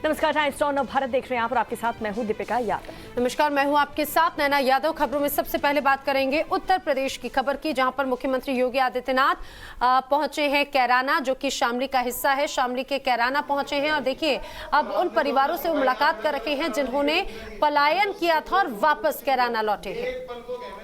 नमस्कार, times on Bharat देख रहे हैं आप और आपके साथ मैं हूं दीपिका यादव। नमस्कार, मैं हूं आपके साथ नैना यादव। खबरों में सबसे पहले बात करेंगे उत्तर प्रदेश की खबर की, जहां पर मुख्यमंत्री योगी आदित्यनाथ पहुंचे हैं कैराना, जो कि शामली का हिस्सा है। शामली के कैराना पहुंचे हैं और देखिए अब उन परिवारों से मुलाकात कर रखे हैं जिन्होंने पलायन किया था और वापस कैराना लौटे हैं।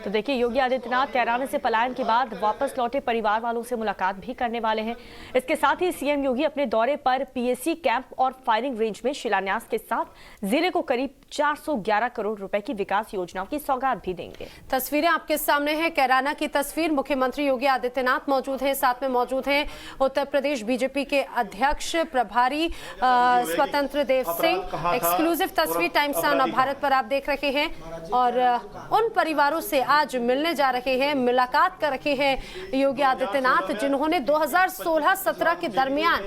तो देखिए, योगी आदित्यनाथ कैराना से पलायन के बाद वापस लौटे परिवार वालों से मुलाकात भी करने वाले हैं। इसके साथ ही सीएम योगी अपने दौरे पर पीएसी कैंप और फायरिंग रेंज में शिलान्यास के साथ जिले को करीब 411 करोड़ रुपए की विकास योजनाओं की सौगात भी देंगे। तस्वीरें आपके सामने हैं, कैराना की तस्वीर। मुख्यमंत्री योगी आदित्यनाथ मौजूद हैं, साथ में मौजूद हैं उत्तर प्रदेश बीजेपी के अध्यक्ष प्रभारी स्वतंत्र देव सिंह। एक्सक्लूसिव तस्वीर टाइम्स ऑन भारत पर आप देख रहे हैं और उन परिवारों से आज मिलने जा रहे हैं, मुलाकात कर रहे हैं योगी आदित्यनाथ, जिन्होंने 2016-17 के दरमियान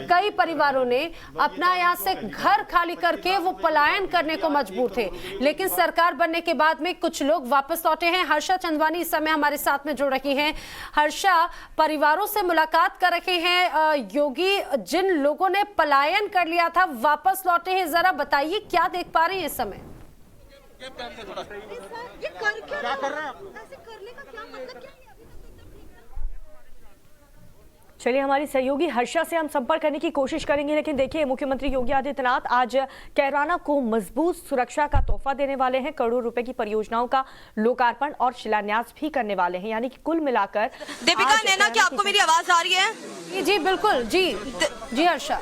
कई परिवारों ने अपना यहाँ से घर खाली करके वो पलायन करने को मजबूर थे, लेकिन सरकार बनने के बाद में कुछ लोग वापस लौटे हैं। हर्षा चंदवानी इस समय हमारे साथ में जुड़ रही हैं। हर्षा, परिवारों से मुलाकात कर रहे हैं योगी, जिन लोगों ने पलायन कर लिया था वापस लौटे हैं, जरा बताइए क्या देख पा रहे हैं इस समय? ये क्या कर रहे हैं आप? ऐसे करने का क्या मतलब क्या है? चलिए, हमारी सहयोगी हर्षा से हम संपर्क करने की कोशिश करेंगे, लेकिन देखिए मुख्यमंत्री योगी आदित्यनाथ आज कैराना को मजबूत सुरक्षा का तोहफा देने वाले हैं। करोड़ों रुपए की परियोजनाओं का लोकार्पण और शिलान्यास भी करने वाले हैं, यानी कि कुल मिलाकर। दीपिका, नैना, क्या आपको मेरी आवाज आ रही है? जी बिल्कुल, जी हर्षा।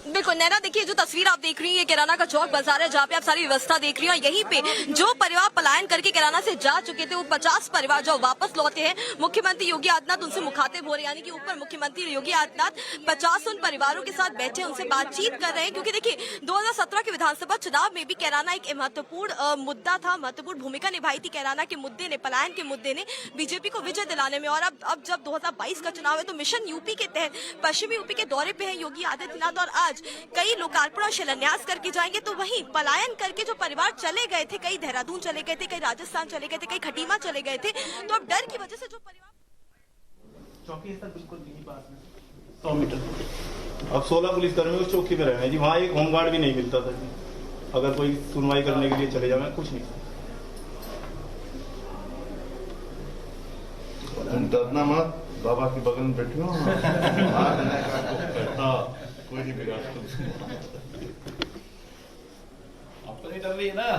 बिल्कुल नैना, देखिए जो तस्वीर आप देख रही हैं ये कैराना का चौक बाजार है, जहाँ पे आप सारी व्यवस्था देख रही हैं। यहीं पे जो परिवार पलायन करके कैराना से जा चुके थे वो 50 परिवार जो वापस लौटे हैं, मुख्यमंत्री योगी आदित्यनाथ उनसे मुखातिब हो रहे हैं, यानी कि ऊपर मुख्यमंत्री योगी आदित्यनाथ 50 उन परिवारों के साथ बैठे उनसे बातचीत कर रहे हैं। क्योंकि देखिए 2017 के विधानसभा चुनाव में भी कैराना एक महत्वपूर्ण मुद्दा था, महत्वपूर्ण भूमिका निभाई थी कैराना के मुद्दे ने, पलायन के मुद्दे ने बीजेपी को विजय दिलाने में। और अब जब 2022 का चुनाव है तो मिशन यूपी के तहत पश्चिमी यूपी के दौरे पे है योगी आदित्यनाथ और आज कई लोकार्पण और शिलान्यास करके जाएंगे। तो वहीं पलायन करके जो परिवार चले गए थे, कई देहरादून चले गए थे, कई राजस्थान चले गए थे, कई खटीमा चले गए थे, तो अब डर की वजह से जो परिवार चौकी है सर, बिल्कुल यही पास में 100 मीटर। अब 16 पुलिसकर्मी उस चौकी पे रहे हैं जी। वहाँ एक होमगार्ड भी नहीं मिलता था जी, अगर कोई सुनवाई करने के लिए चले जाए, कुछ नहीं। डरना मत, बाबा के बगल में बैठे हो। हाँ, कोई नहीं बिगाड़। अब तो नहीं डर रही है ना?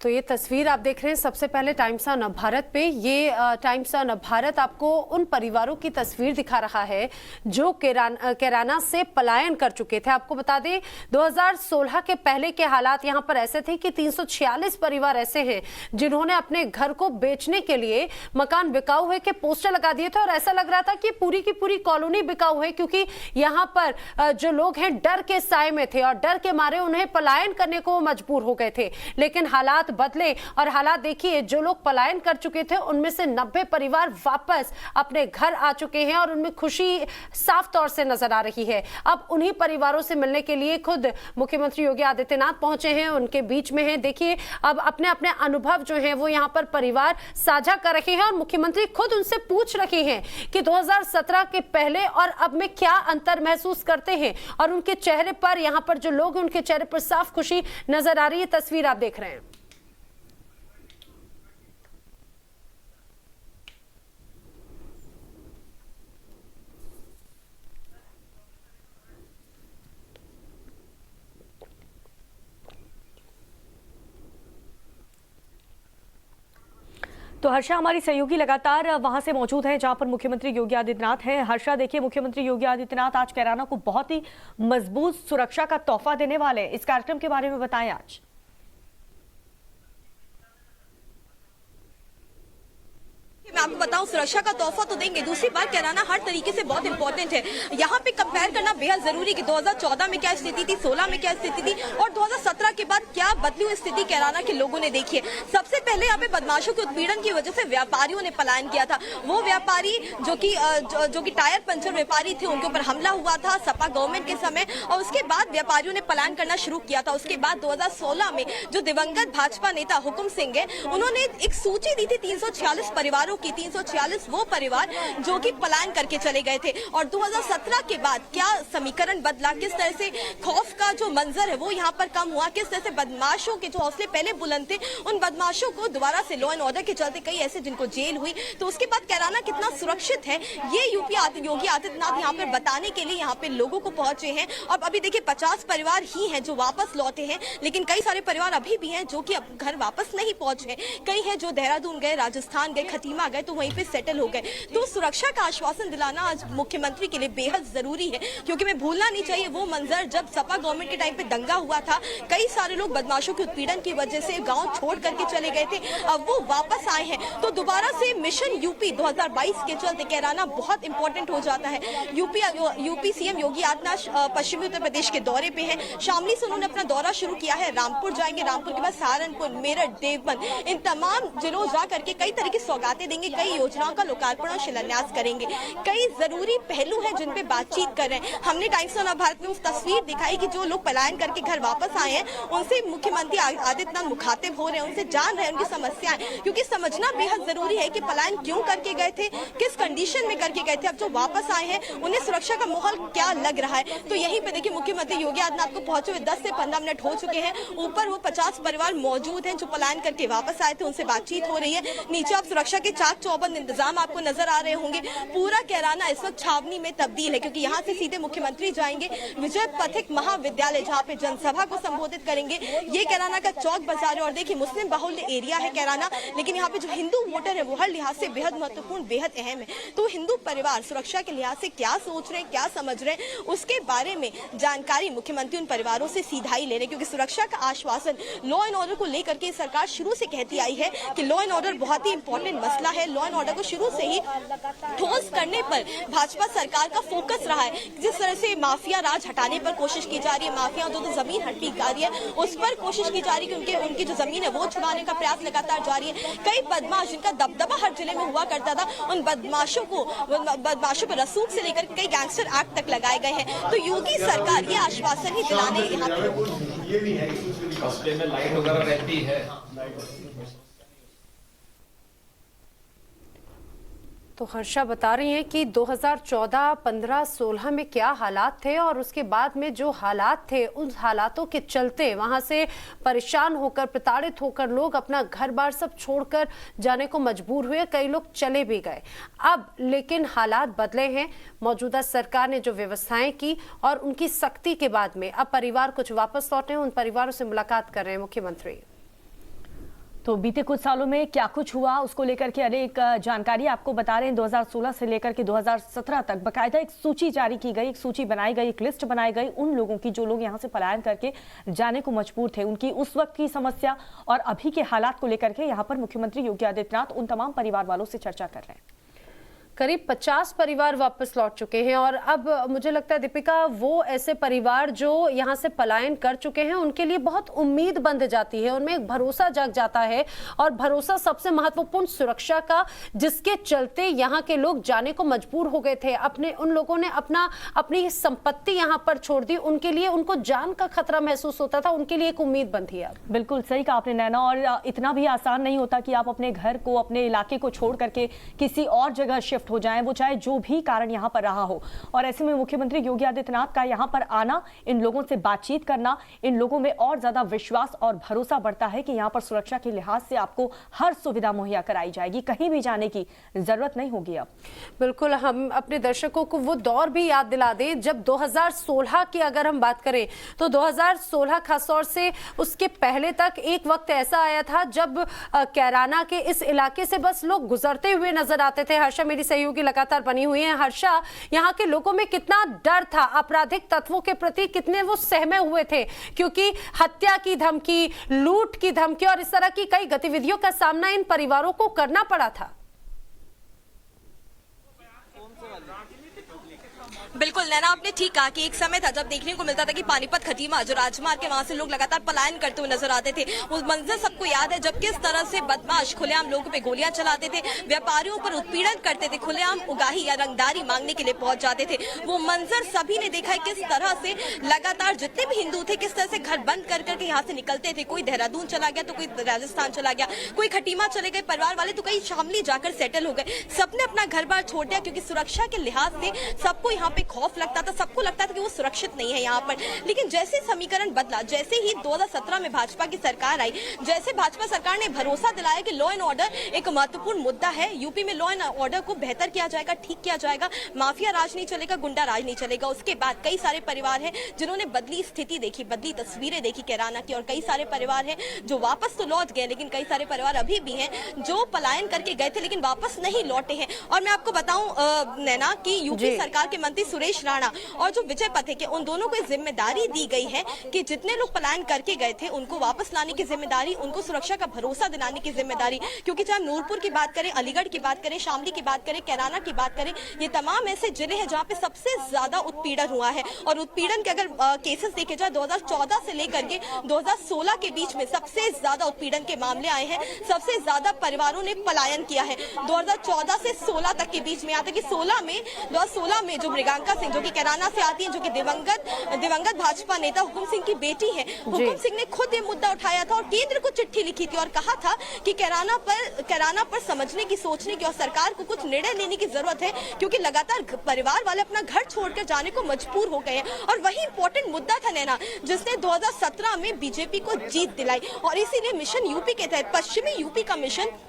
तो ये तस्वीर आप देख रहे हैं सबसे पहले टाइम्स ऑन भारत पे। ये टाइम्स ऑन भारत आपको उन परिवारों की तस्वीर दिखा रहा है जो कैराना से पलायन कर चुके थे। आपको बता दें 2016 के पहले के हालात यहाँ पर ऐसे थे कि 346 परिवार ऐसे हैं जिन्होंने अपने घर को बेचने के लिए मकान बिकाऊ हुए के पोस्टर लगा दिए थे और ऐसा लग रहा था कि पूरी की पूरी कॉलोनी बिकाऊ है, क्योंकि यहाँ पर जो लोग हैं डर के साए में थे और डर के मारे उन्हें पलायन करने को मजबूर हो गए थे। लेकिन हालात बदले और हालात देखिए, जो लोग पलायन कर चुके थे उनमें से 90 परिवार वापस अपने घर आ चुके हैं और उनमें खुशी साफ तौर से नजर आ रही है। अब उन्हीं परिवारों से मिलने के लिए खुद मुख्यमंत्री योगी आदित्यनाथ पहुंचे हैं, उनके बीच में हैं। देखिए अब अपने अपने अनुभव जो हैं वो यहां पर परिवार साझा कर रहे हैं और मुख्यमंत्री खुद उनसे पूछ रहे हैं कि 2017 के पहले और अब में क्या अंतर महसूस करते हैं और उनके चेहरे पर, यहां पर जो लोग हैं उनके चेहरे पर साफ खुशी नजर आ रही है। तस्वीर आप देख रहे हैं। तो हर्षा, हमारी सहयोगी लगातार वहां से मौजूद है जहां पर मुख्यमंत्री योगी आदित्यनाथ हैं। हर्षा, देखिए मुख्यमंत्री योगी आदित्यनाथ आज कैराना को बहुत ही मजबूत सुरक्षा का तोहफा देने वाले हैं। इस कार्यक्रम के बारे में बताएं आज। मैं आपको बताऊं, सुरक्षा का तोहफा तो देंगे, दूसरी बात कैराना हर तरीके से बहुत इंपॉर्टेंट है। यहाँ पे कंपेयर करना बेहद जरूरी कि 2014 में क्या स्थिति थी, 16 में क्या स्थिति थी और 2017 के बाद क्या बदली हुई स्थिति कैराना के लोगों ने देखी है। सबसे पहले यहाँ पे बदमाशों के उत्पीड़न की वजह से व्यापारियों ने पलायन किया था। वो व्यापारी जो कि टायर पंचर व्यापारी थे, उनके ऊपर हमला हुआ था सपा गवर्नमेंट के समय और उसके बाद व्यापारियों ने पलायन करना शुरू किया था। उसके बाद 2016 में जो दिवंगत भाजपा नेता हुकुम सिंह है, उन्होंने एक सूची दी थी 346 परिवारों की, 346 वो परिवार जो कि पलायन करके चले गए थे। और 2017 के बाद क्या समीकरण बदला, किस तरह से खौफ का जो मंजर है वो यहाँ पर कम हुआ, किस तरह से बदमाशों के जो हौसले पहले बुलंद थे उन बदमाशों को दोबारा से लॉ एंड ऑर्डर के चलते कई ऐसे जिनको जेल हुई, तो उसके बाद कैराना कितना सुरक्षित है ये योगी आदित्यनाथ यहाँ पर बताने के लिए यहाँ पे लोगों को पहुंचे हैं। और अभी देखिए 50 परिवार ही हैं जो वापस लौटे हैं, लेकिन कई सारे परिवार अभी भी हैं जो कि अब घर वापस नहीं पहुंचे। कई हैं जो देहरादून गए, राजस्थान गए, खटीमा गए तो वहीं पे सेटल हो गए। तो सुरक्षा का आश्वासन दिलाना आज मुख्यमंत्री के लिए बेहद जरूरी है, क्योंकि मैं भूलना नहीं चाहिए वो मंजर जब सपा गवर्नमेंट के टाइम पे दंगा हुआ था, कई सारे लोग बदमाशों के उत्पीड़न की वजह से गांव छोड़ करके चले गए थे, अब वो वापस आए हैं। तो दोबारा से मिशन यूपी 2022 के चलते कैराना बहुत इंपॉर्टेंट हो जाता है। यूपी सीएम योगी आदित्यनाथ पश्चिमी उत्तर प्रदेश के दौरे पे हैं। शामली से उन्होंने अपना दौरा शुरू किया है, रामपुर जाएंगे, रामपुर के बाद सहारनपुर, मेरठ, देवबंद, इन तमाम जिलों जा करके कई तरह की सौगातें देंगे, कई योजनाओं का लोकार्पण और शिलान्यास करेंगे। कई जरूरी पहलू हैं जिन पे बातचीत कर रहे हैं। हमने टाइम्स ऑफ भारत में उस तस्वीर दिखाई कि जो लोग पलायन करके घर वापस आए हैं उनसे मुख्यमंत्री आदित्यनाथ मुखातिब हो रहे हैं, उनसे जान रहे हैं उनकी समस्याएं, क्योंकि समझना बेहद जरूरी है कि पलायन क्यों करके गए थे, किस कंडीशन में करके गए थे, अब जो वापस आए हैं उन्हें सुरक्षा का माहौल क्या लग रहा है। तो यहीं पे देखिए मुख्यमंत्री योगी आदित्यनाथ को पहुंचे हुए 10 से 15 मिनट हो चुके हैं। ऊपर वो 50 परिवार मौजूद हैं जो पलायन करके वापस आए थे, उनसे बातचीत हो रही है। नीचे आप सुरक्षा के चाक चौबंद इंतजाम आपको नजर आ रहे होंगे। पूरा कैराना इस वक्त छावनी में तब्दील है, क्योंकि यहाँ से सीधे मुख्यमंत्री जाएंगे विजय पथिक महाविद्यालय, जहाँ पे जनसभा को संबोधित करेंगे। ये कैराना का चौक बाजार है और देखिए मुस्लिम बाहुल्य एरिया है कैराना, लेकिन यहाँ पे जो हिंदू वोटर है वो हर लिहाज से बेहद महत्वपूर्ण, बेहद अहम है। तो हिंदू परिवार सुरक्षा के लिहाज से क्या सोच रहे हैं, क्या समझ रहे हैं, उसके बारे में जानकारी मुख्यमंत्री उन परिवारों से सीधा ही ले रहे, क्योंकि सुरक्षा का आश्वासन लॉ एंड ऑर्डर को लेकर के सरकार शुरू से कहती आई है कि लॉ एंड ऑर्डर बहुत ही इंपॉर्टेंट मसला है। लॉ एंड ऑर्डर को शुरू से ही ठोस करने पर भाजपा सरकार का फोकस रहा है। जिस तरह से माफिया राज हटाने पर कोशिश की जा रही है, माफिया जो जमीन हड़पी जा रही है उस पर कोशिश की जा रही है, क्योंकि उनकी जो जमीन है वो छुड़ाने का प्रयास लगातार जारी है। कई बदमाश जिनका दबदबा हर जिले में हुआ करता था, उन बदमाशों पर रसूख से लेकर कई गैंगस्टर एक्ट तक लगाए गए हैं। तो योगी सरकार ये आश्वासन ही दिलाने यहाँ में लाइट वगैरह रहती है। तो हर्षा बता रही हैं कि 2014, 15, 16 में क्या हालात थे और उसके बाद में जो हालात थे उन हालातों के चलते वहां से परेशान होकर, प्रताड़ित होकर लोग अपना घर बार सब छोड़कर जाने को मजबूर हुए, कई लोग चले भी गए। अब लेकिन हालात बदले हैं। मौजूदा सरकार ने जो व्यवस्थाएं की और उनकी सख्ती के बाद में अब परिवार कुछ वापस लौटे, उन परिवारों से मुलाकात कर रहे हैं मुख्यमंत्री। तो बीते कुछ सालों में क्या कुछ हुआ उसको लेकर के अनेक जानकारी आपको बता रहे हैं। 2016 से लेकर के 2017 तक बकायदा एक सूची जारी की गई, एक सूची बनाई गई, एक लिस्ट बनाई गई उन लोगों की जो लोग यहां से पलायन करके जाने को मजबूर थे, उनकी उस वक्त की समस्या और अभी के हालात को लेकर के यहां पर मुख्यमंत्री योगी आदित्यनाथ उन तमाम परिवार वालों से चर्चा कर रहे हैं। करीब 50 परिवार वापस लौट चुके हैं और अब मुझे लगता है दीपिका, वो ऐसे परिवार जो यहाँ से पलायन कर चुके हैं उनके लिए बहुत उम्मीद बंध जाती है, उनमें एक भरोसा जग जाता है और भरोसा सबसे महत्वपूर्ण सुरक्षा का, जिसके चलते यहाँ के लोग जाने को मजबूर हो गए थे। उन लोगों ने अपनी संपत्ति यहाँ पर छोड़ दी, उनके लिए उनको जान का खतरा महसूस होता था, उनके लिए एक उम्मीद बंधी है। बिल्कुल सही कहा आपने नैना, और इतना भी आसान नहीं होता कि आप अपने घर को, अपने इलाके को छोड़ करके किसी और जगह शिफ्ट हो जाएं, वो चाहे जो भी कारण यहां पर रहा हो। और ऐसे में मुख्यमंत्री योगी आदित्यनाथ का यहां पर आना, इन लोगों से बातचीत करना, इन लोगों में और ज्यादा विश्वास और भरोसा बढ़ता है कि यहां पर सुरक्षा के लिहाज से आपको हर सुविधा मुहैया कराई जाएगी, कहीं भी जाने की जरूरत नहीं होगी। अब बिल्कुल हम अपने दर्शकों को वो दौर भी याद दिला दें जब 2016 की अगर हम बात करें तो 2016 खासतौर से उसके पहले तक एक वक्त ऐसा आया था जब कैराना के इस इलाके से बस लोग गुजरते हुए नजर आते थे। हर्षा मेरी सहयोगी लगातार बनी हुई है। हर्षा, यहाँ के लोगों में कितना डर था, आपराधिक तत्वों के प्रति कितने वो सहमे हुए थे, क्योंकि हत्या की धमकी, लूट की धमकी और इस तरह की कई गतिविधियों का सामना इन परिवारों को करना पड़ा था। बिल्कुल नैना, आपने ठीक कहा कि एक समय था जब देखने को मिलता था कि पानीपत खटीमा जो राजमार्ग के वहां से लोग लगातार पलायन करते हुए नजर आते थे। वो मंजर सबको याद है जब किस तरह से बदमाश खुलेआम लोगों पे गोलियां चलाते थे, व्यापारियों पर उत्पीड़न करते थे, खुलेआम उगाही या रंगदारी मांगने के लिए पहुंच जाते थे। वो मंजर सभी ने देखा है किस तरह से लगातार जितने भी हिंदू थे किस तरह से घर बंद कर करके यहाँ से निकलते थे। कोई देहरादून चला गया तो कोई राजस्थान चला गया, कोई खटीमा चले गए परिवार वाले, तो कई शामली जाकर सेटल हो गए। सबने अपना घर बार छोड़ दिया क्योंकि सुरक्षा के लिहाज से सबको यहाँ पे खौफ लगता था, सबको लगता था कि वो सुरक्षित नहीं है यहाँ पर। लेकिन जैसे समीकरण बदला, जैसे ही 2017 में भाजपा की सरकार आई, जैसे भाजपा सरकार ने भरोसा दिलाया कि लॉ एंड ऑर्डर एक महत्वपूर्ण मुद्दा है, यूपी में लॉ एंड ऑर्डर को बेहतर किया जाएगा, ठीक किया जाएगा, माफिया राज नहीं चलेगा, गुंडा राज नहीं चलेगा। उसके बाद कई सारे परिवार हैं जिन्होंने बदली स्थिति देखी, बदली तस्वीरें देखी कैराना की, और कई सारे परिवार हैं जो वापस तो लौट गए, लेकिन कई सारे परिवार अभी भी हैं जो पलायन करके गए थे लेकिन वापस नहीं लौटे हैं। और मैं आपको बताऊं नैना कि यूपी सरकार के मंत्री सुरेश राणा और जो विजय पथेके, उन दोनों को जिम्मेदारी दी गई है कि जितने लोग पलायन करके गए थे उनको वापस लाने की जिम्मेदारी, उनको सुरक्षा का भरोसा दिलाने की जिम्मेदारी। क्योंकि चाहे नूरपुर की बात करें, अलीगढ़ की बात करें, शामली की बात करें, कैराना की बात करें, ये तमाम ऐसे जिले हैं जहाँ पे सबसे ज्यादा उत्पीड़न हुआ है। और उत्पीड़न के अगर केसेस देखे जाए 2014 से लेकर के 2016 के बीच में सबसे ज्यादा उत्पीड़न के मामले आए हैं, सबसे ज्यादा परिवारों ने पलायन किया है। 2014 से 16 तक के बीच में आता कि 2016 में जो मृगांका सिंह जो कि कैराना से आती है, जो कि दिवंगत भाजपा नेता हुकुम सिंह की बेटी है, हुकुम सिंह ने खुद ये मुद्दा उठाया था और केंद्र को चिट्ठी लिखी थी और कहा था कि कैराना पर समझने की, सोचने की और सरकार को कुछ निर्णय लेने की जरूरत है, क्योंकि लगातार परिवार वाले अपना घर छोड़कर जाने को मजबूर हो गए हैं। और वही इंपॉर्टेंट मुद्दा था नैना जिसने 2017 में बीजेपी को जीत दिलाई। और इसीलिए मिशन यूपी के तहत पश्चिमी यूपी का मिशन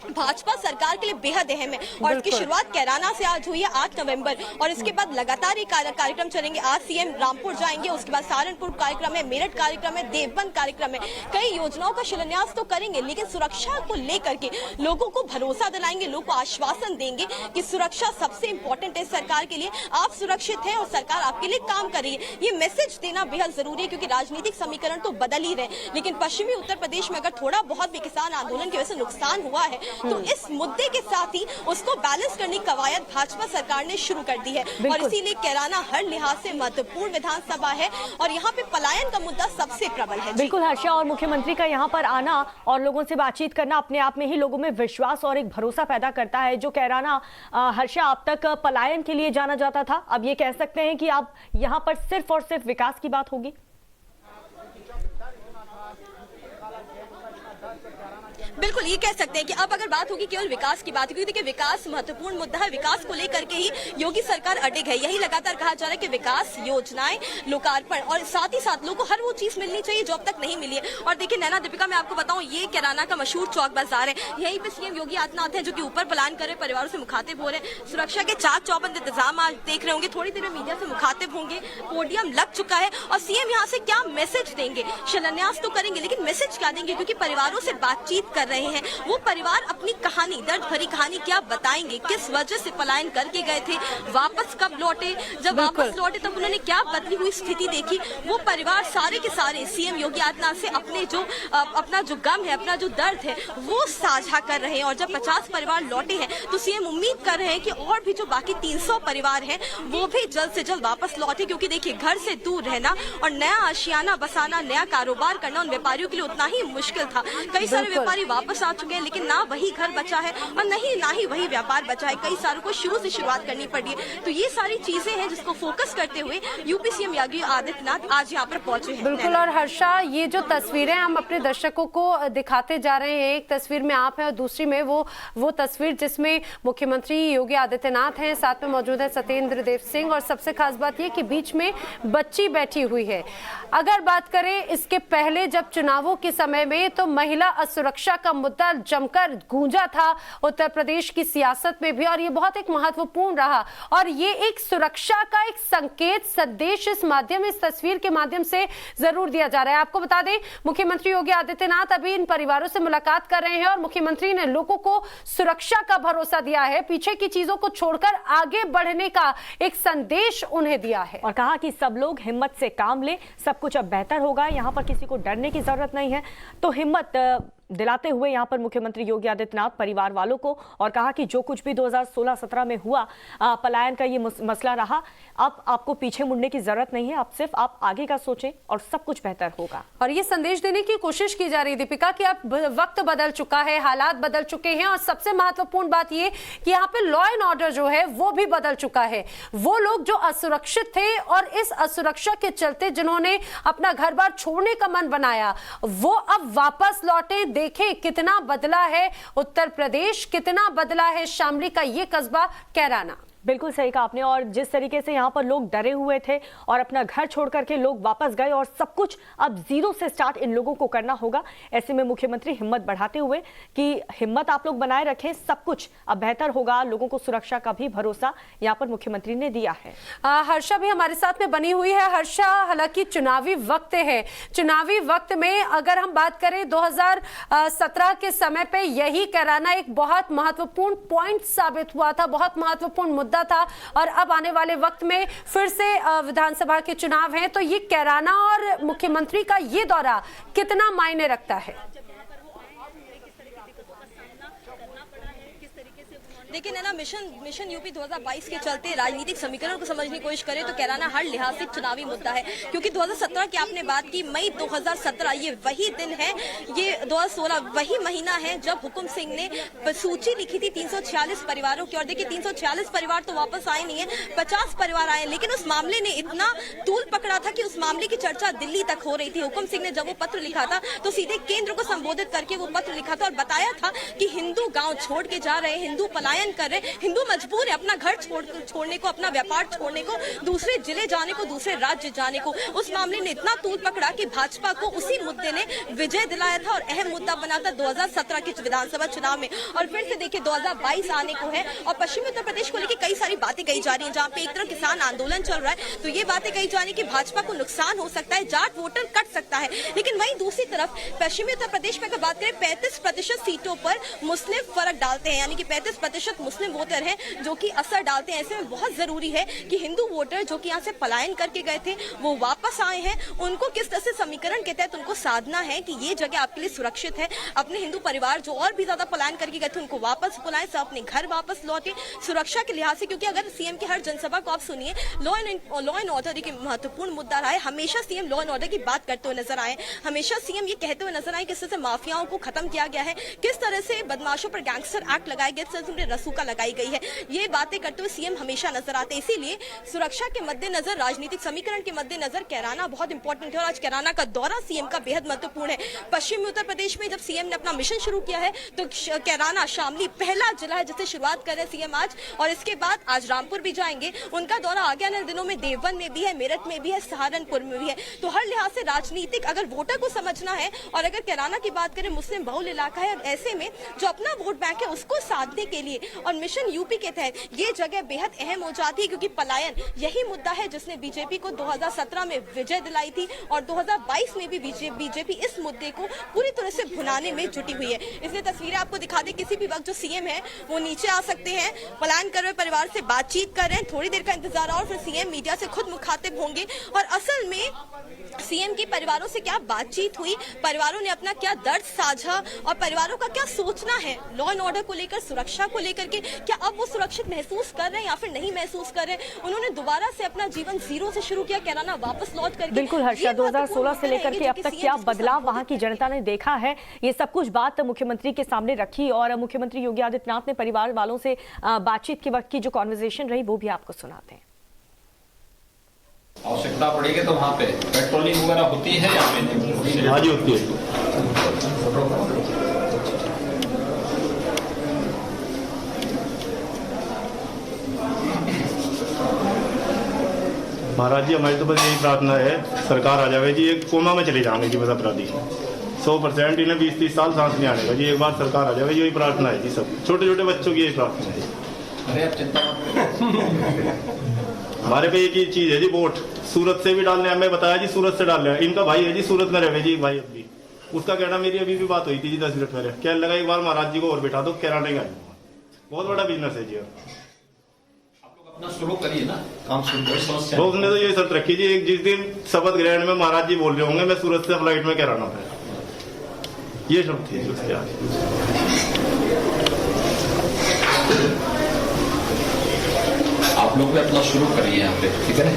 भाजपा सरकार के लिए बेहद अहम है। और इसकी शुरुआत कैराना से आज हुई है 8 नवंबर, और इसके बाद लगातार ये कार्यक्रम चलेंगे। आज सीएम रामपुर जाएंगे, उसके बाद सहारनपुर कार्यक्रम है, मेरठ कार्यक्रम है, देवबंद कार्यक्रम है। कई योजनाओं का शिलान्यास तो करेंगे, लेकिन सुरक्षा को लेकर के लोगों को भरोसा दिलाएंगे, लोगों को आश्वासन देंगे कि सुरक्षा सबसे इंपॉर्टेंट है सरकार के लिए, आप सुरक्षित हैं और सरकार आपके लिए काम कर रही है। ये मैसेज देना बेहद जरूरी है, क्योंकि राजनीतिक समीकरण तो बदल ही रहे, लेकिन पश्चिमी उत्तर प्रदेश में अगर थोड़ा बहुत भी किसान आंदोलन की वजह से नुकसान हुआ है तो इस मुद्दे के साथ ही उसको बैलेंस करने की कवायद भाजपा सरकार ने शुरू कर दी है। और इसीलिए कैराना हर लिहाज से महत्वपूर्ण विधानसभा है और यहाँ पे पलायन का मुद्दा सबसे प्रबल है। बिल्कुल हर्षा, और मुख्यमंत्री का यहाँ पर आना और लोगों से बातचीत करना अपने आप में ही लोगों में विश्वास और एक भरोसा पैदा करता है। जो कैराना हर्षा अब तक पलायन के लिए जाना जाता था, अब ये कह सकते हैं कि अब यहाँ पर सिर्फ और सिर्फ विकास की बात होगी। बिल्कुल ये कह सकते हैं कि अब अगर बात होगी केवल विकास की बात, क्योंकि देखिए विकास महत्वपूर्ण मुद्दा है, विकास को लेकर के ही योगी सरकार अडिग है। यही लगातार कहा जा रहा है कि विकास योजनाएं, लोकार्पण और साथ ही साथ लोगों को हर वो चीज मिलनी चाहिए जो अब तक नहीं मिली है। और देखिए नैना दीपिका, मैं आपको बताऊं, ये कैराना का मशहूर चौक बाजार है, यहीं पे सीएम योगी आदित्यनाथ है जो कि ऊपर पलायन कर रहे परिवारों से मुखातिब हो रहे हैं। सुरक्षा के चाक चौबंद इंतजाम आज देख रहे होंगे, थोड़ी देर में मीडिया से मुखातिब होंगे, पोडियम लग चुका है और सीएम यहाँ से क्या मैसेज देंगे, शिलान्यास तो करेंगे लेकिन मैसेज क्या देंगे, क्योंकि परिवारों से बातचीत कर रहे हैं। वो परिवार अपनी कहानी, दर्द भरी कहानी क्या बताएंगे, किस वजह से पलायन करके गए थे, वापस कब लौटे, जब वापस लौटे तब उन्होंने क्या बदली हुई स्थिति देखी। वो परिवार सारे के सारे सीएम योगी आदित्यनाथ से अपना जो गम है, अपना जो दर्द है वो साझा कर रहे हैं। और जब 50 परिवार लौटे हैं तो सीएम उम्मीद कर रहे हैं कि और भी जो बाकी 300 परिवार हैं वो भी जल्द से जल्द वापस लौटे, क्योंकि देखिए घर से दूर रहना और नया आशियाना बसाना, नया कारोबार करना उन व्यापारियों के लिए उतना ही मुश्किल था। कई सारे व्यापारी वापस आ चुके हैं, लेकिन ना वही घर बचा है और ना ही वही व्यापार बचा है, कई सारों को शुरू से शुरुआत करनी पड़ी है। तो ये सारी चीजें हैं जिसको फोकस करते हुए यूपी सीएम योगी आदित्यनाथ आज यहाँ पर पहुंचे हैं। बिल्कुल, और हर्षा, ये जो तस्वीरें हम अपने दर्शकों को दिखाते जा रहे हैं, एक तस्वीर में आप हैं और दूसरी में वो तस्वीर जिसमें मुख्यमंत्री योगी आदित्यनाथ हैं, साथ में मौजूद है सत्येंद्र देव सिंह, और सबसे खास बात ये कि बीच में बच्ची बैठी हुई है। अगर बात करें इसके पहले जब चुनावों के समय में, तो महिला असुरक्षा का मुद्दा जमकर गूंजा था उत्तर प्रदेश की सियासत में भी, और ये बहुत एक महत्वपूर्ण रहा। और ये एक सुरक्षा का एक संकेत, संदेश इस तस्वीर के माध्यम से जरूर दिया जा रहा है। आपको बता दें, मुख्यमंत्री योगी आदित्यनाथ अभी इन परिवारों से मुलाकात कर रहे हैं और मुख्यमंत्री ने लोगों को सुरक्षा का भरोसा दिया है, पीछे की चीजों को छोड़कर आगे बढ़ने का एक संदेश उन्हें दिया है और कहा कि सब लोग हिम्मत से काम ले, सब कुछ अब बेहतर होगा, यहाँ पर किसी को डरने की जरूरत नहीं है। तो हिम्मत दिलाते हुए यहां पर मुख्यमंत्री योगी आदित्यनाथ परिवार वालों को और कहा कि जो कुछ भी 2016-17 में हुआ पलायन का ये मसला रहा, अब आपको पीछे मुड़ने की जरूरत नहीं है, अब आप आगे का सोचें और सब कुछ बेहतर होगा। और ये संदेश देने की कोशिश की जा रही है दीपिका कि अब वक्त बदल चुका है, हालात बदल चुके हैं और सबसे महत्वपूर्ण बात ये कि यहाँ पे लॉ एंड ऑर्डर जो है वो भी बदल चुका है। वो लोग जो असुरक्षित थे और इस असुरक्षा के चलते जिन्होंने अपना घर बार छोड़ने का मन बनाया, वो अब वापस लौटे। देखें कितना बदला है उत्तर प्रदेश, कितना बदला है शामली का ये कस्बा कैराना। बिल्कुल सही कहा आपने। और जिस तरीके से यहाँ पर लोग डरे हुए थे और अपना घर छोड़ करके लोग वापस गए और सब कुछ अब जीरो से स्टार्ट इन लोगों को करना होगा, ऐसे में मुख्यमंत्री हिम्मत बढ़ाते हुए कि हिम्मत आप लोग बनाए रखें, सब कुछ अब बेहतर होगा, लोगों को सुरक्षा का भी भरोसा यहाँ पर मुख्यमंत्री ने दिया है। हर्षा भी हमारे साथ में बनी हुई है। हर्षा, हालांकि चुनावी वक्त है, चुनावी वक्त में अगर हम बात करें 2017 के समय पे यही कैराना एक बहुत महत्वपूर्ण पॉइंट साबित हुआ था, बहुत महत्वपूर्ण मुद्दा था और अब आने वाले वक्त में फिर से विधानसभा के चुनाव हैं, तो ये कैराना और मुख्यमंत्री का ये दौरा कितना मायने रखता है? देखिए नैना, मिशन यूपी 2022 के चलते राजनीतिक समीकरण को समझने की कोशिश करें तो कैराना हर लिहाज से चुनावी मुद्दा है, क्योंकि 2017 की आपने बात की, मई 2017 ये वही दिन है, ये 2016 वही महीना है जब हुकुम सिंह ने सूची लिखी थी 346 परिवारों की। और देखिए 346 परिवार तो वापस आए नहीं है, 50 परिवार आए, लेकिन उस मामले ने इतना तूल पकड़ा था कि उस मामले की चर्चा दिल्ली तक हो रही थी। हुकुम सिंह ने जब वो पत्र लिखा था तो सीधे केंद्र को संबोधित करके वो पत्र लिखा था और बताया था कि हिंदू गाँव छोड़ के जा रहे, हिंदू पलायन कर रहे, हिंदू मजबूर है अपना घर छोड़ने को, अपना व्यापार छोड़ने को, दूसरे जिले जाने को, दूसरे राज्य जाने को। उस मामले ने इतना तूल पकड़ा कि भाजपा को उसी मुद्दे ने विजय दिलाया था और अहम मुद्दा बना था 2017 के विधानसभा चुनाव में। और फिर से देखिए 2022 आने को है और पश्चिमी उत्तर प्रदेश को लेकर कई सारी बातें कही जा रही हैं, जहाँ पे एक तरफ किसान आंदोलन चल रहा है तो ये बातें कही जा रही है कि भाजपा को नुकसान हो सकता है, जाट वोटर कट सकता है। लेकिन वहीं दूसरी तरफ पश्चिमी उत्तर प्रदेश में अगर बात करें 35% सीटों पर मुस्लिम फर्क डालते हैं, यानी कि 35% मुस्लिम वोटर हैं जो कि असर डालते हैं। ऐसे में बहुत जरूरी है कि हिंदू वोटर जो कि यहाँ से पलायन करके गए थे वो वापस आए हैं, उनको किस तरह से समीकरण के तहत उनको साधना है कि ये जगह आपके लिए सुरक्षित है। अपने हिंदू परिवार जो और भी ज्यादा पलायन करके गए थे उनको वापस बुलाएं, सब अपने घर वापस लौटे सुरक्षा के लिहाज से, क्योंकि अगर सीएम की हर जनसभा को आप सुनिए, लॉ एंड ऑर्डर एक महत्वपूर्ण मुद्दा रहा है। हमेशा सीएम लॉ एंड ऑर्डर की बात करते हुए नजर आए, हमेशा सीएम ये कहते हुए नजर आए किस तरह से माफियाओं को खत्म किया गया है, किस तरह से बदमाशों पर गैंगस्टर एक्ट लगाया गया, किस तरह से रसूखा लगाई गई है, ये बातें करते हुए सीएम हमेशा नजर आते हैं। इसीलिए सुरक्षा के मद्देनजर, राजनीतिक समीकरण के मद्देनजर कैराना बहुत इंपॉर्टेंट है और आज कैराना का दौरा सीएम का बेहद महत्वपूर्ण है। पश्चिमी उत्तर प्रदेश में जब सीएम ने अपना मिशन शुरू किया है तो कैराना शामली पहला जिला है जिससे शुरुआत कर रहे सीएम आज, और इसके बाद आज रामपुर भी जाएंगे। उनका दौरा आगे आने दिनों में देवबंद में भी है, मेरठ में भी है, सहारनपुर में भी है। तो हर लिहाज से राजनीतिक अगर वोटर को समझना है और अगर कैराना की बात करें मुस्लिम बहुल इलाका है, ऐसे में जो अपना वोट बैंक है उसको साधने के लिए और मिशन यूपी के तहत ये जगह बेहद अहम हो जाती है, क्योंकि पलायन यही मुद्दा है जिसने बीजेपी को 2017 में विजय दिलाई थी और 2022 में भी बीजेपी इस मुद्दे को पूरी तरह से भुनाने में जुटी हुई है। इसलिए तस्वीरें आपको दिखा दे, किसी भी वक्त जो सीएम है वो नीचे आ सकते हैं, पलायन कर रहे परिवार से बातचीत कर रहे हैं, थोड़ी देर का इंतजार और फिर सीएम मीडिया से खुद मुखातिब होंगे। और असल में सीएम के परिवारों से क्या बातचीत हुई, परिवारों ने अपना क्या दर्द साझा और परिवारों का क्या सोचना है लॉ एंड ऑर्डर को लेकर, सुरक्षा को लेकर के, क्या अब वो सुरक्षित महसूस कर रहे हैं या फिर नहीं महसूस कर रहे हैं। उन्होंने दोबारा से अपना जीवन जीरो से शुरू किया, कैराना वापस लौट करके। बिल्कुल हर्षा, 2016 से लेकर के अब तक क्या बदलाव वहां की जनता ने देखा है, ये सब कुछ बात मुख्यमंत्री के सामने रखी और मुख्यमंत्री योगी आदित्यनाथ ने परिवार वालों से बातचीत के वक्त की जो कॉन्वर्सेशन रही वो भी आपको सुनाते हैं। आवश्यकता पड़ेगी तो वहाँ पे पेट्रोलिंग वगैरह होती है या पे? हाँ जी होती है। महाराज जी हमारी तो बस यही प्रार्थना है, सरकार आ जावे जी, एक कोमा में चले जाएंगे जी बस अपराधी 100%, इन्हें 20-30 साल सांस नहीं आने का जी, एक बार सरकार आ जावे, यही प्रार्थना है जी, सब छोटे छोटे बच्चों की यही प्रार्थना है। अरे आप चिंता मत करो, हमारे पे एक ही चीज है जी, वोट सूरत से भी डालने, हमें बताया जी सूरत से डालने, इनका भाई है जी सूरत में रहे जी भाई, अभी उसका कहना, मेरी अभी भी बात हुई थी जी 10 मिनट पहले, क्या लगा एक बार महाराज जी को और बैठा दो, कैराना का बहुत बड़ा बिजनेस है जी। अपना शुरू करिए ना, काम शुरू करिए। तो उसने तो ये शर्त रखी जी, जिस दिन शपथ ग्रहण में महाराज जी बोल रहे होंगे मैं सूरत से फ्लाइट में कैराना था, ये शब्द थे उसके आगे। आप लोग भी अपना शुरू करिए यहाँ पे, ठीक है ना?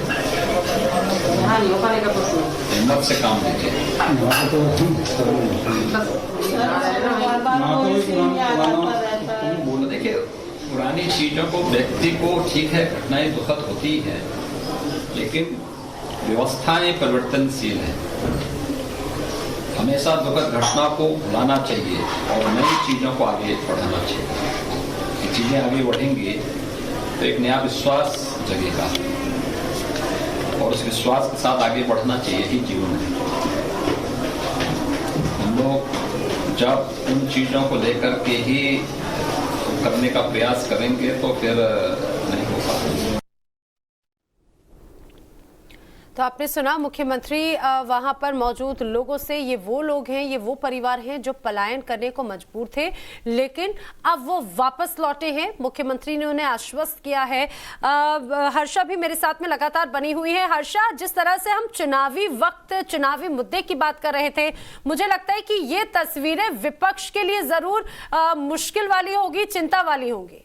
हिम्मत से काम लीजिए। देखिए, पुरानी चीजों को, व्यक्ति को, ठीक है घटनाएं दुखद होती है, लेकिन व्यवस्थाएं परिवर्तनशील है। हमेशा दुखद घटना को भुलाना चाहिए और नई चीजों को आगे बढ़ाना चाहिए। ये चीजें आगे बढ़ेंगी तो एक नया विश्वास जगेगा और उस विश्वास के साथ आगे बढ़ना चाहिए ही जीवन में। हम लोग जब उन चीजों को लेकर के ही करने का प्रयास करेंगे तो फिर नहीं हो पाएगा। तो आपने सुना मुख्यमंत्री वहां पर मौजूद लोगों से, ये वो लोग हैं, ये वो परिवार हैं जो पलायन करने को मजबूर थे, लेकिन अब वो वापस लौटे हैं। मुख्यमंत्री ने उन्हें आश्वस्त किया है। हर्षा भी मेरे साथ में लगातार बनी हुई है। हर्षा, जिस तरह से हम चुनावी वक्त, चुनावी मुद्दे की बात कर रहे थे, मुझे लगता है कि ये तस्वीरें विपक्ष के लिए जरूर मुश्किल वाली होगी, चिंता वाली होंगी।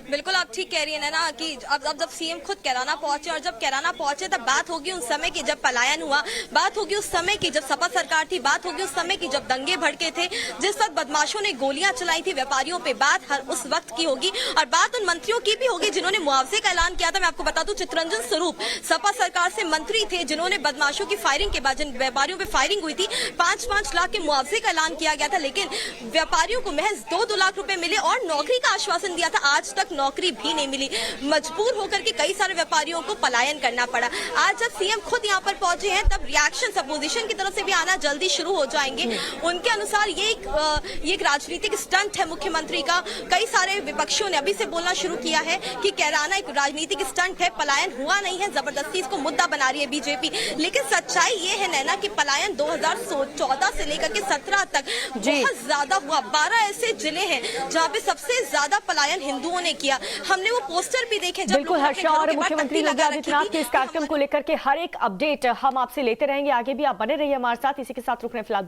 बिल्कुल आप ठीक कह रही है ना कि अब जब सीएम खुद कैराना पहुंचे और जब कैराना पहुंचे तब बात होगी उस समय की जब पलायन हुआ, बात होगी उस समय की जब सपा सरकार थी, बात होगी उस समय की जब दंगे भड़के थे, जिस वक्त बदमाशों ने गोलियां चलाई थी व्यापारियों पे, बात हर उस वक्त की होगी। और बात उन मंत्रियों की भी होगी जिन्होंने मुआवजे का ऐलान किया था। मैं आपको बता दूं, चितरंजन स्वरूप सपा सरकार से मंत्री थे जिन्होंने बदमाशों की फायरिंग के बाद जिन व्यापारियों पे फायरिंग हुई थी 5-5 लाख के मुआवजे का ऐलान किया गया था, लेकिन व्यापारियों को महज 2-2 लाख रुपए मिले और नौकरी का आश्वासन दिया था। आज तक नौकरी भी नहीं मिली। मजबूर होकर के कई सारे व्यापारियों को पलायन करना पड़ा। आज जब सीएम खुद यहां पर पहुंचे हैं तब रिएक्शन अपोजिशन की तरफ से भी आना जल्दी शुरू हो जाएंगे। उनके अनुसार ये एक राजनीतिक स्टंट है मुख्यमंत्री का। कई सारे विपक्षियों ने अभी से बोलना शुरू किया है कि कैराना एक राजनीतिक स्टंट है, पलायन हुआ नहीं है, जबरदस्ती इसको मुद्दा बना रही है बीजेपी। लेकिन सच्चाई ये है नैना कि पलायन 2014 से लेकर के 17 तक बहुत ज्यादा हुआ। 12 ऐसे जिले हैं जहाँ पे सबसे ज्यादा पलायन हिंदुओं ने किया। हमने वो पोस्टर भी देखे। बिल्कुल हर्षा, और मुख्यमंत्री योगी आदित्यनाथ के इस कार्यक्रम को लेकर के हर एक अपडेट हम आपसे लेते रहेंगे। आगे भी आप बने रहिए हमारे साथ। इसी के साथ रुकने फिलहाल